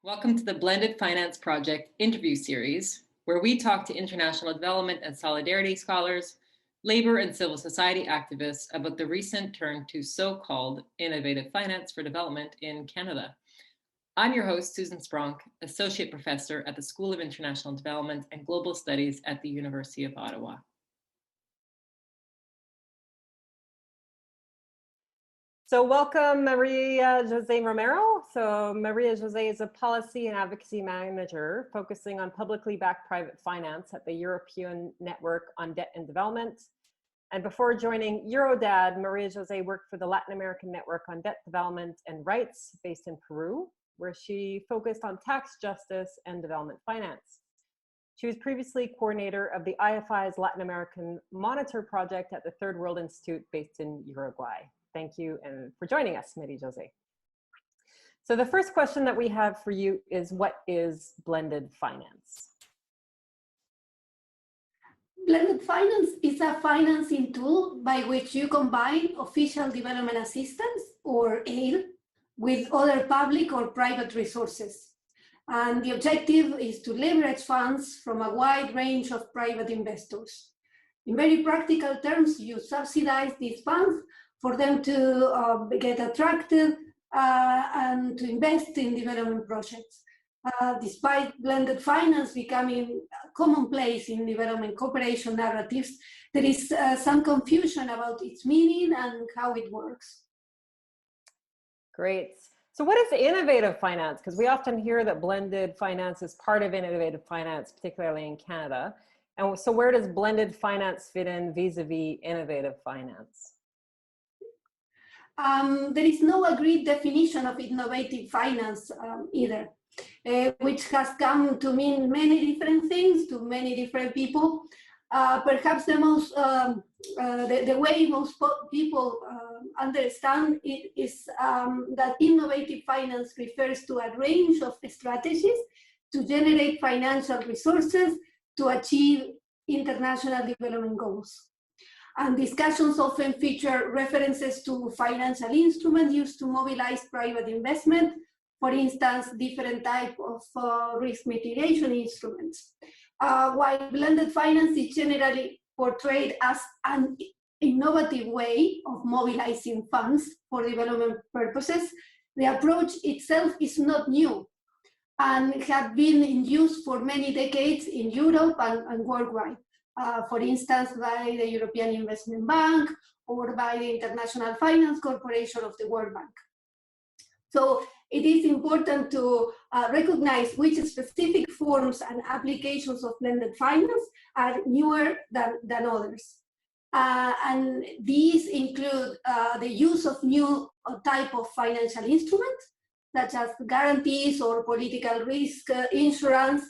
Welcome to the Blended Finance Project interview series, where we talk to international development and solidarity scholars, labor and civil society activists about the recent turn to so-called innovative finance for development in Canada. I'm your host, Susan Spronk, Associate Professor at the School of International Development and Global Studies at the University of Ottawa. So welcome, Maria Jose Romero. So Maria Jose is a policy and advocacy manager focusing on publicly backed private finance at the European Network on Debt and Development. And before joining Eurodad, Maria Jose worked for the Latin American Network on Debt Development and Rights based in Peru, where she focused on tax justice and development finance. She was previously coordinator of the IFI's Latin American Monitor Project at the Third World Institute based in Uruguay. Thank you and for joining us, Maria Jose. So the first question that we have for you is, what is blended finance? Blended finance is a financing tool by which you combine official development assistance, or aid, with other public or private resources. And the objective is to leverage funds from a wide range of private investors. In very practical terms, you subsidize these funds for them to get attracted and to invest in development projects. Despite blended finance becoming commonplace in development cooperation narratives, there is some confusion about its meaning and how it works. Great. So what is innovative finance? Because we often hear that blended finance is part of innovative finance, particularly in Canada. And so where does blended finance fit in vis-a-vis innovative finance? There is no agreed definition of innovative finance either, which has come to mean many different things to many different people. Perhaps the most, the way most people understand it is that innovative finance refers to a range of strategies to generate financial resources to achieve international development goals. And discussions often feature references to financial instruments used to mobilize private investment, for instance, different types of risk mitigation instruments. While blended finance is generally portrayed as an innovative way of mobilizing funds for development purposes, the approach itself is not new and had been in use for many decades in Europe and worldwide. For instance, by the European Investment Bank or by the International Finance Corporation of the World Bank. So it is important to recognize which specific forms and applications of blended finance are newer than others. And these include the use of new type of financial instruments, such as guarantees or political risk insurance,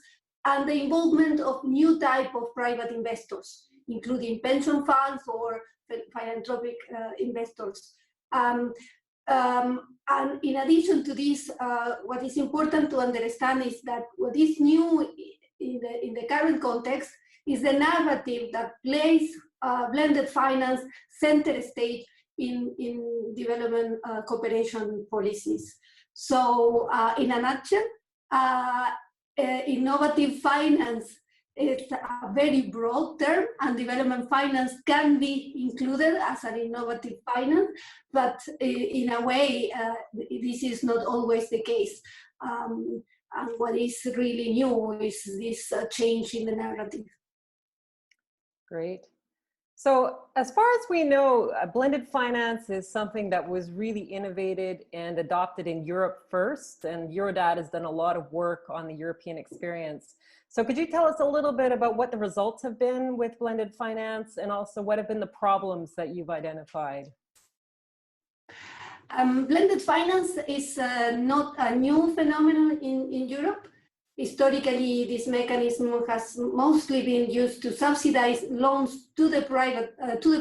and the involvement of new type of private investors, including pension funds or philanthropic investors. And in addition to this, what is important to understand is that what is new in the current context is the narrative that places blended finance center stage in development cooperation policies. So in a nutshell, innovative finance is a very broad term, and development finance can be included as an innovative finance, but in a way, this is not always the case. And what is really new is this change in the narrative. Great. So as far as we know, blended finance is something that was really innovated and adopted in Europe first, and Eurodad has done a lot of work on the European experience. So could you tell us a little bit about what the results have been with blended finance, and also what have been the problems that you've identified? Blended finance is not a new phenomenon in Europe. Historically, this mechanism has mostly been used to subsidize loans to the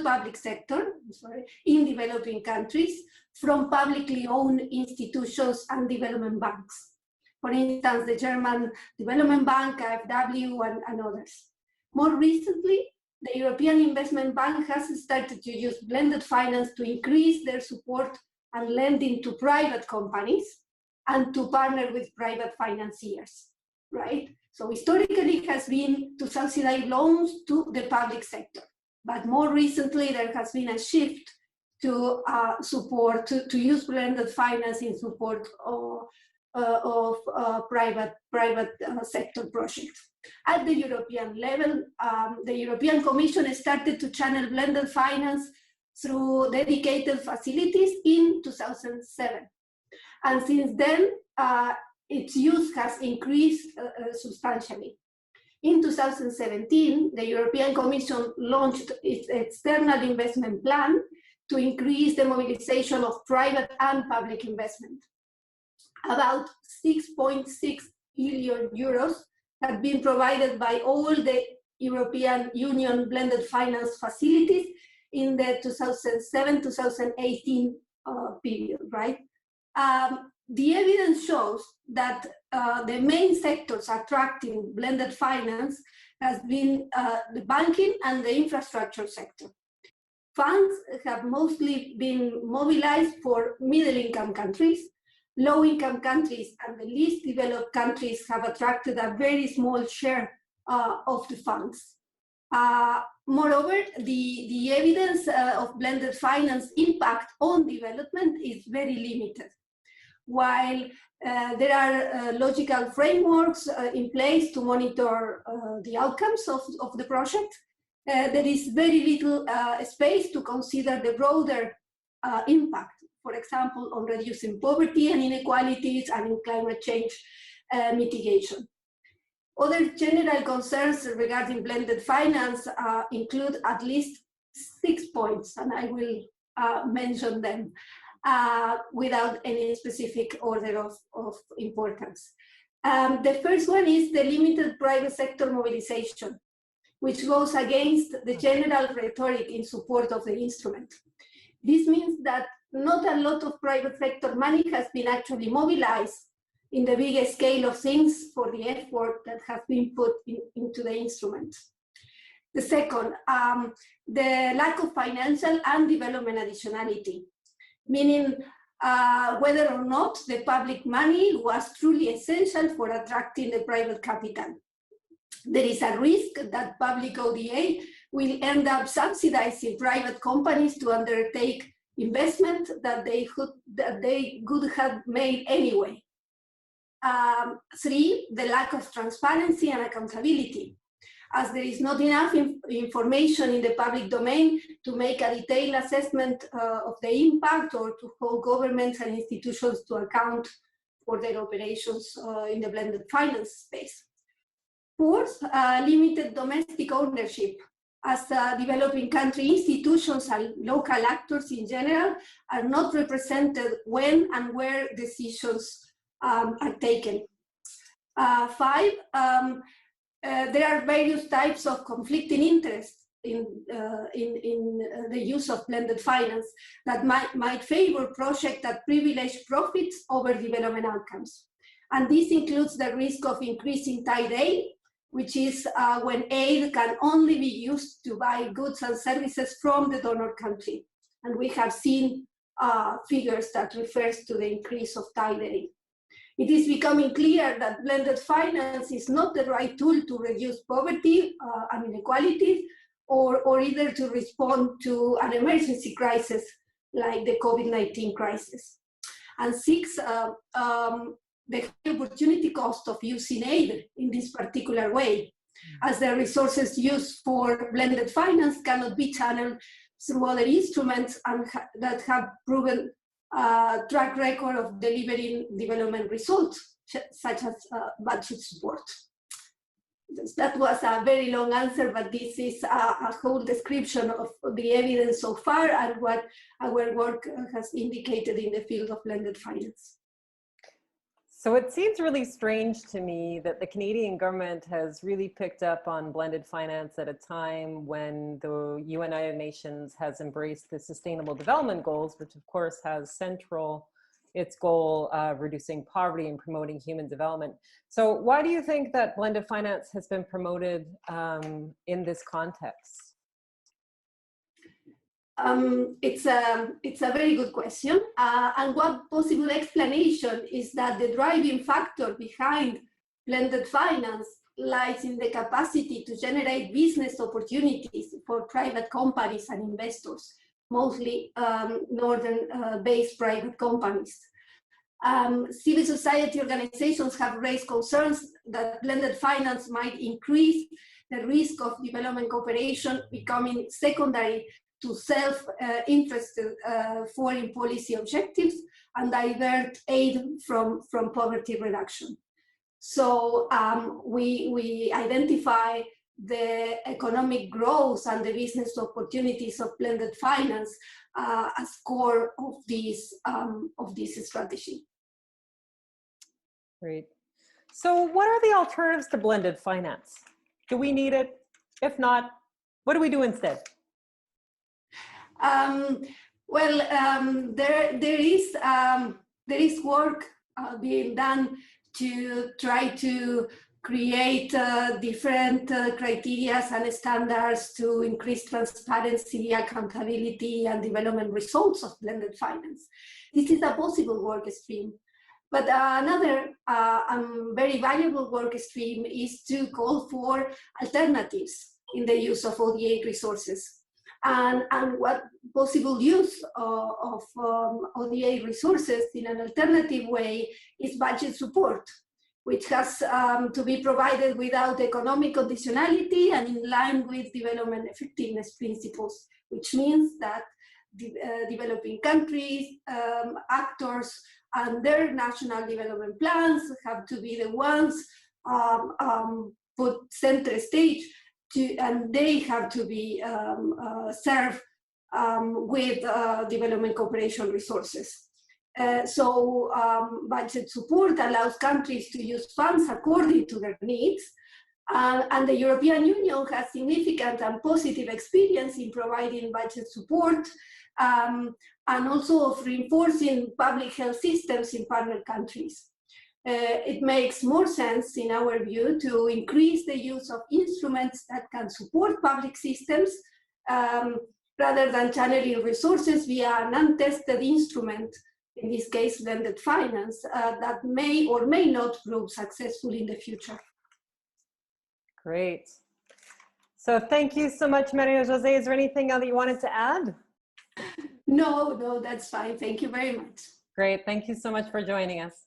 public sector, in developing countries from publicly owned institutions and development banks. For instance, the German Development Bank, KfW, and others. More recently, the European Investment Bank has started to use blended finance to increase their support and lending to private companies and to partner with private financiers, right? So historically it has been to subsidize loans to the public sector. But more recently, there has been a shift to support, to use blended finance in support of private sector projects. At the European level, the European Commission started to channel blended finance through dedicated facilities in 2007. And since then, its use has increased substantially. In 2017, the European Commission launched its external investment plan to increase the mobilization of private and public investment. About 6.6 billion euros have been provided by all the European Union blended finance facilities in the 2007-2018 period, right? The evidence shows that the main sectors attracting blended finance has been the banking and the infrastructure sector. Funds have mostly been mobilized for middle-income countries. Low-income countries and the least developed countries have attracted a very small share of the funds. Moreover, the evidence of blended finance impact on development is very limited. While there are logical frameworks in place to monitor the outcomes of the project, there is very little space to consider the broader impact, for example, on reducing poverty and inequalities and in climate change mitigation. Other general concerns regarding blended finance include at least 6 points, and I will mention them without any specific order of importance. The first one is the limited private sector mobilization, which goes against the general rhetoric in support of the instrument. This means that not a lot of private sector money has been actually mobilized in the biggest scale of things for the effort that has been put into the instrument. The second, the lack of financial and development additionality, meaning whether or not the public money was truly essential for attracting the private capital. There is a risk that public ODA will end up subsidizing private companies to undertake investment that they could have made anyway. 3, the lack of transparency and accountability, as there is not enough information in the public domain to make a detailed assessment of the impact or to hold governments and institutions to account for their operations in the blended finance space. 4th, limited domestic ownership, as developing country institutions and local actors in general are not represented when and where decisions are taken. 5, there are various types of conflicting interests in the use of blended finance that might favor projects that privilege profits over development outcomes. And this includes the risk of increasing tied aid, which is when aid can only be used to buy goods and services from the donor country. And we have seen figures that refers to the increase of tied aid. It is becoming clear that blended finance is not the right tool to reduce poverty and inequalities, or either to respond to an emergency crisis like the COVID-19 crisis. And 6, the opportunity cost of using aid in this particular way, as the resources used for blended finance cannot be channeled through other instruments and that have proven track record of delivering development results, such as budget support. That was a very long answer, but this is a whole description of the evidence so far and what our work has indicated in the field of blended finance. So it seems really strange to me that the Canadian government has really picked up on blended finance at a time when the United Nations has embraced the Sustainable Development Goals, which of course has central its goal of reducing poverty and promoting human development. So why do you think that blended finance has been promoted in this context? It's a very good question. And one possible explanation is that the driving factor behind blended finance lies in the capacity to generate business opportunities for private companies and investors, mostly northern-based private companies. Civil society organizations have raised concerns that blended finance might increase the risk of development cooperation becoming secondary to self-interested foreign policy objectives and divert aid from poverty reduction. So we identify the economic growth and the business opportunities of blended finance as core of this strategy. Great. So what are the alternatives to blended finance? Do we need it? If not, what do we do instead? There is work being done to try to create different criteria and standards to increase transparency, accountability, and development results of blended finance. This is a possible work stream. But another very valuable work stream is to call for alternatives in the use of ODA resources. And what possible use of ODA resources in an alternative way is budget support, which has to be provided without economic conditionality and in line with development effectiveness principles, which means that developing countries, actors, and their national development plans have to be the ones put center stage and they have to be served with development cooperation resources. So budget support allows countries to use funds according to their needs. And the European Union has significant and positive experience in providing budget support and also of reinforcing public health systems in partner countries. It makes more sense, in our view, to increase the use of instruments that can support public systems rather than channeling resources via an untested instrument, in this case, blended finance, that may or may not prove successful in the future. Great. So thank you so much, Maria Jose. Is there anything that you wanted to add? No, that's fine. Thank you very much. Great. Thank you so much for joining us.